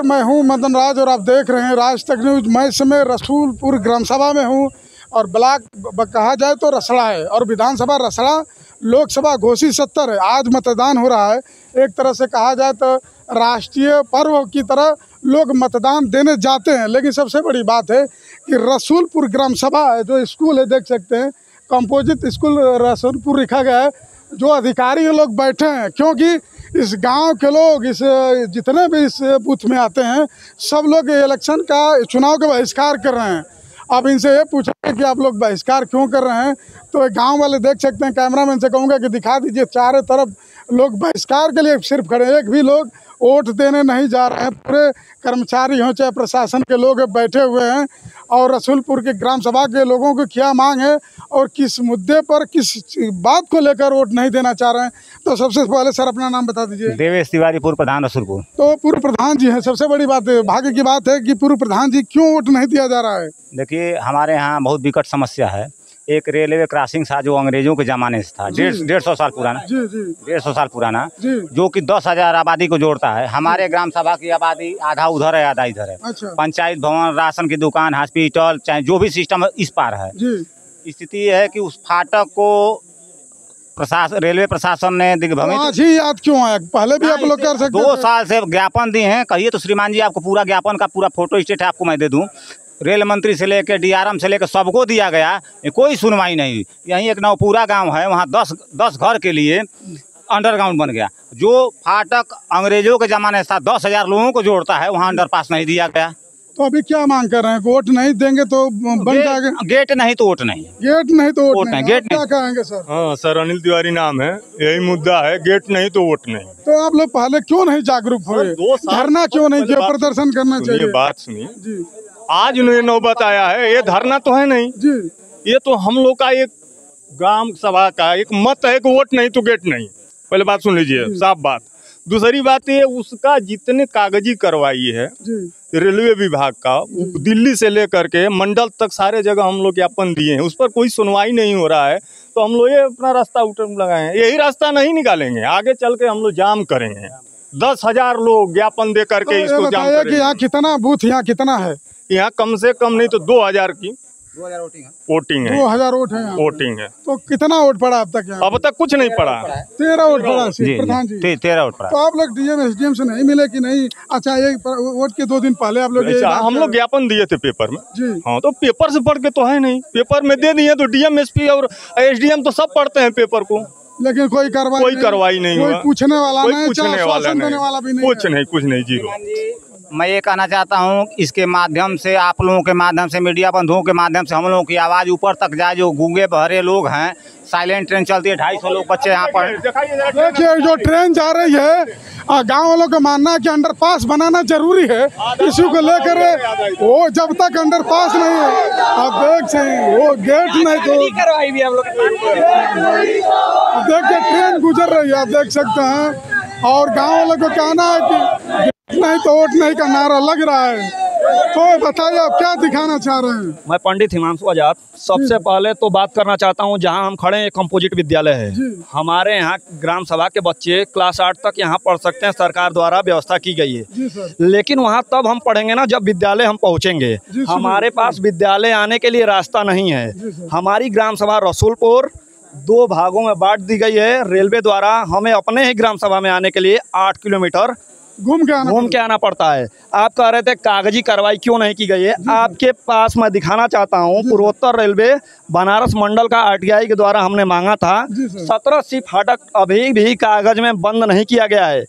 मैं हूं मदन राज और आप देख रहे हैं राज तक न्यूज। मैं इस समय रसूलपुर ग्राम सभा में हूं और ब्लॉक कहा जाए तो रसड़ा है और विधानसभा रसड़ा, लोकसभा घोषित 70 है। आज मतदान हो रहा है। एक तरह से कहा जाए तो राष्ट्रीय पर्व की तरह लोग मतदान देने जाते हैं। लेकिन सबसे बड़ी बात है कि रसूलपुर ग्राम सभा है, जो स्कूल है देख सकते हैं, कंपोजिट स्कूल रसूलपुर लिखा गया है। जो अधिकारी लोग बैठे हैं, क्योंकि इस गांव के लोग इस जितने भी इस बूथ में आते हैं, सब लोग इलेक्शन का चुनाव का बहिष्कार कर रहे हैं। अब इनसे ये पूछेंगे कि आप लोग बहिष्कार क्यों कर रहे हैं, तो गांव वाले देख सकते हैं। कैमरामैन से कहूँगा कि दिखा दीजिए, चारों तरफ लोग बहिष्कार के लिए सिर्फ खड़े हैं। एक भी लोग वोट देने नहीं जा रहे हैं। पूरे कर्मचारी हों चाहे प्रशासन के लोग बैठे हुए हैं। और रसूलपुर के ग्राम सभा के लोगों को क्या मांग है और किस मुद्दे पर, किस बात को लेकर वोट नहीं देना चाह रहे हैं, तो सबसे पहले सर अपना नाम बता दीजिए। देवेश तिवारी, पूर्व प्रधान रसूलपुर। तो पूर्व प्रधान जी हैं। सबसे बड़ी बात है, भाग्य की बात है कि पूर्व प्रधान जी क्यों वोट नहीं दिया जा रहा है? देखिए, हमारे यहाँ बहुत विकट समस्या है। एक रेलवे क्रॉसिंग था जो अंग्रेजों के ज़माने से था, 150 साल पुराना। जी जी 150 साल पुराना, जी। जो कि 10,000 आबादी को जोड़ता है। हमारे ग्राम सभा की आबादी आधा उधर है आधा इधर है। अच्छा। पंचायत भवन, राशन की दुकान, हॉस्पिटल, चाहे जो भी सिस्टम इस पार है। जी। स्थिति है कि उस फाटक को रेलवे प्रशासन ने दिग्भ्रमित। आज ही याद क्यों आया? पहले भी आप लोग कर सकते 2 साल से ज्ञापन दिए हैं। कहिए तो श्रीमान जी, आपको पूरा ज्ञापन का पूरा फोटो स्टेट आपको मैं दे दूं। रेल मंत्री से लेकर DRM से लेकर सबको दिया गया, कोई सुनवाई नहीं हुई। यहीं एक नवपुरा गांव है, वहां 10 घर के लिए अंडरग्राउंड बन गया। जो फाटक अंग्रेजों के ज़माने से था, 10,000 लोगों को जोड़ता है, वहां अंडरपास नहीं दिया गया। तो अभी क्या मांग कर रहे हैं? वोट नहीं देंगे तो बन जाएगा? गेट नहीं तो वोट नहीं। गेट नहीं तो वोट नहीं। गेट क्या कहेंगे सर? हाँ सर, अनिल तिवारी नाम है। यही मुद्दा है, गेट नहीं तो वोट नहीं। तो आप लोग पहले क्यों नहीं जागरूक हुए? धरना क्यों नहीं किया? प्रदर्शन करना चाहिए। बात सुनिए जी। आज ये नौबत आया है, ये धरना तो है नहीं जी। ये तो हम लोग का एक ग्राम सभा का एक मत है कि वोट नहीं तो गेट नहीं। पहले बात सुन लीजिए, साफ बात। दूसरी बात ये, उसका जितने कागजी कार्रवाई है रेलवे विभाग का, दिल्ली से लेकर के मंडल तक सारे जगह हम लोग ज्ञापन दिए हैं, उस पर कोई सुनवाई नहीं हो रहा है। तो हम लोग ये अपना रास्ता लगाए हैं। यही रास्ता नहीं निकालेंगे, आगे चल के हम लोग जाम करेंगे। 10,000 लोग ज्ञापन दे करके इसको जाम करेंगे। कि यहाँ कितना बूथ, यहाँ कितना है? यहाँ कम से कम नहीं तो 2,000 की वोटिंग है। 2,000 वोट है। वोटिंग है। तो कितना वोट पड़ा अब तक? अब तक कुछ नहीं पड़ा। 13 वोट पड़ा प्रधान जी। 13 वोट पड़ा। तो आप लोग DM SDM से नहीं मिले कि नहीं? अच्छा, एक वोट के 2 दिन पहले आप लोग हम लोग ज्ञापन दिए थे पेपर में जी। हाँ, तो पेपर से पढ़ के तो है नहीं, पेपर में दे दिए। तो DM SP और SDM तो सब पढ़ते हैं पेपर को, लेकिन कोई कार्रवाई नहीं हुआ। कोई पूछने वाला नहीं, पूछने वाला नहीं, कुछ नहीं, जीरो। मैं ये कहना चाहता हूँ, इसके माध्यम से, आप लोगों के माध्यम से, मीडिया बंधुओं के माध्यम से हम लोगों की आवाज़ ऊपर तक जाए। जो गूंगे बहरे लोग हैं, साइलेंट ट्रेन चलती है, 250 लोग बच्चे यहाँ पर। देखिए, जो ट्रेन जा रही है, गांव वालों का मानना है कि अंडरपास बनाना जरूरी है। इसी को लेकर वो जब तक अंडरपास नहीं है, आप देख सकते वो गेट नहीं तो देखिए ट्रेन गुजर रही है, आप देख सकते हैं। और गांव वालों को कहना है कि नहीं तो वोट नहीं का नारा लग रहा है। तो बताइए आप क्या दिखाना चाह रहे हैं? मैं पंडित हिमांशु आजाद। सबसे पहले तो बात करना चाहता हूं, जहां हम खड़े हैं कंपोजिट विद्यालय है। हमारे यहां ग्राम सभा के बच्चे क्लास 8 तक यहां पढ़ सकते हैं, सरकार द्वारा व्यवस्था की गई है। लेकिन वहां तब हम पढ़ेंगे ना जब विद्यालय हम पहुंचेंगे। हमारे पास विद्यालय आने के लिए रास्ता नहीं है। हमारी ग्राम सभा रसूलपुर 2 भागों में बांट दी गई है रेलवे द्वारा। हमें अपने ही ग्राम सभा में आने के लिए 8 किलोमीटर घूम के आना पड़ता है। आप कह रहे थे कागजी कार्रवाई क्यों नहीं की गई है? आपके पास मैं दिखाना चाहता हूं, पूर्वोत्तर रेलवे बनारस मंडल का RTI के द्वारा हमने मांगा था। 17 फाटक अभी भी कागज में बंद नहीं किया गया है।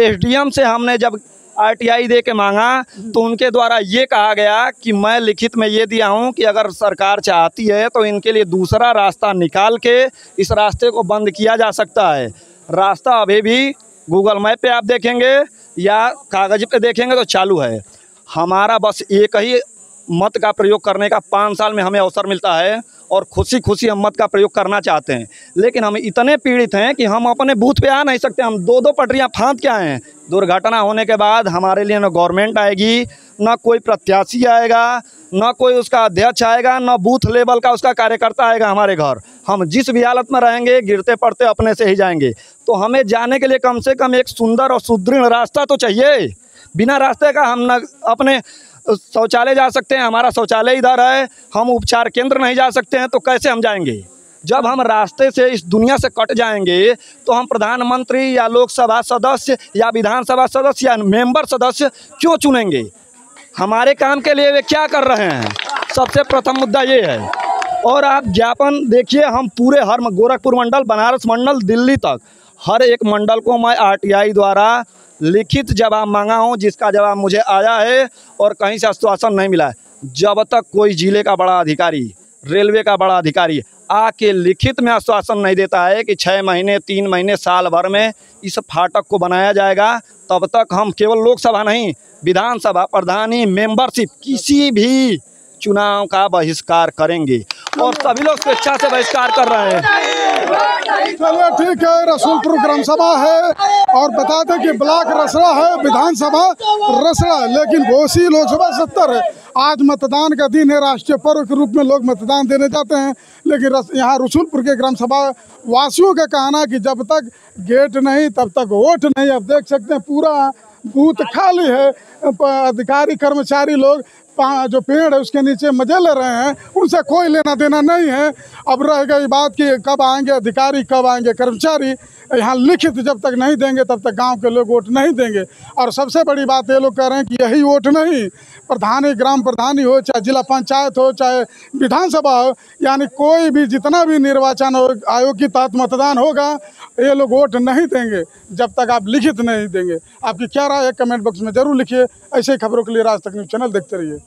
SDM से हमने जब RTI दे के मांगा तो उनके द्वारा ये कहा गया कि मैं लिखित में ये दिया हूं कि अगर सरकार चाहती है तो इनके लिए दूसरा रास्ता निकाल के इस रास्ते को बंद किया जा सकता है। रास्ता अभी भी गूगल मैप पे आप देखेंगे या कागज पे देखेंगे तो चालू है। हमारा बस एक ही मत का प्रयोग करने का 5 साल में हमें अवसर मिलता है और खुशी खुशी हम मत का प्रयोग करना चाहते हैं। लेकिन हम इतने पीड़ित हैं कि हम अपने बूथ पे आ नहीं सकते। हम 2-2 पटरियां फांद के आए हैं। दुर्घटना होने के बाद हमारे लिए न गवर्नमेंट आएगी, न कोई प्रत्याशी आएगा, न कोई उसका अध्यक्ष आएगा, न बूथ लेवल का उसका कार्यकर्ता आएगा हमारे घर। हम जिस भी हालत में रहेंगे गिरते पड़ते अपने से ही जाएंगे। तो हमें जाने के लिए कम से कम एक सुंदर और सुदृढ़ रास्ता तो चाहिए। बिना रास्ते का हम न अपने शौचालय जा सकते हैं, हमारा शौचालय इधर है, हम उपचार केंद्र नहीं जा सकते हैं, तो कैसे हम जाएंगे? जब हम रास्ते से इस दुनिया से कट जाएंगे तो हम प्रधानमंत्री या लोकसभा सदस्य या विधानसभा सदस्य या मेंबर सदस्य क्यों चुनेंगे? हमारे काम के लिए वे क्या कर रहे हैं? सबसे प्रथम मुद्दा ये है। और आप ज्ञापन देखिए, हम पूरे हर गोरखपुर मंडल, बनारस मंडल, दिल्ली तक हर एक मंडल को मैं RTI द्वारा लिखित जवाब मांगा हूँ, जिसका जवाब मुझे आया है और कहीं से आश्वासन नहीं मिला है। जब तक कोई जिले का बड़ा अधिकारी, रेलवे का बड़ा अधिकारी आके लिखित में आश्वासन नहीं देता है कि 6 महीने, 3 महीने, साल भर में इस फाटक को बनाया जाएगा, तब तक हम केवल लोकसभा नहीं, विधानसभा, प्रधानी, मेंबरशिप, किसी भी चुनाव का बहिष्कार करेंगे और सभी लोग स्वेच्छा से बहिष्कार कर रहे हैं। चलिए ठीक है, रसूलपुर ग्राम सभा है और बता दें कि ब्लॉक रसड़ा है, विधानसभा रसड़ा, लेकिन घोसी लोकसभा 70 है। आज मतदान का दिन है, राष्ट्रीय पर्व के रूप में लोग मतदान देने जाते हैं, लेकिन यहाँ रसूलपुर के ग्राम सभा वासियों का कहना है कि जब तक गेट नहीं तब तक वोट नहीं। अब देख सकते हैं पूरा बूथ खाली है, अधिकारी कर्मचारी लोग जो पेड़ है उसके नीचे मजे ले रहे हैं, उनसे कोई लेना देना नहीं है। अब रह गई बात कि कब आएंगे अधिकारी, कब आएंगे कर्मचारी। यहाँ लिखित जब तक नहीं देंगे तब तक गांव के लोग वोट नहीं देंगे। और सबसे बड़ी बात ये लोग कह रहे हैं कि यही वोट नहीं, प्रधानी, ग्राम प्रधानी हो, चाहे जिला पंचायत हो, चाहे विधानसभा हो, यानी कोई भी जितना भी निर्वाचन आयोग के तहत मतदान होगा, ये लोग वोट नहीं देंगे जब तक आप लिखित नहीं देंगे। आपकी क्या राय है कमेंट बॉक्स में जरूर लिखिए। ऐसे ही खबरों के लिए राज तक न्यूज़ चैनल देखते रहिए।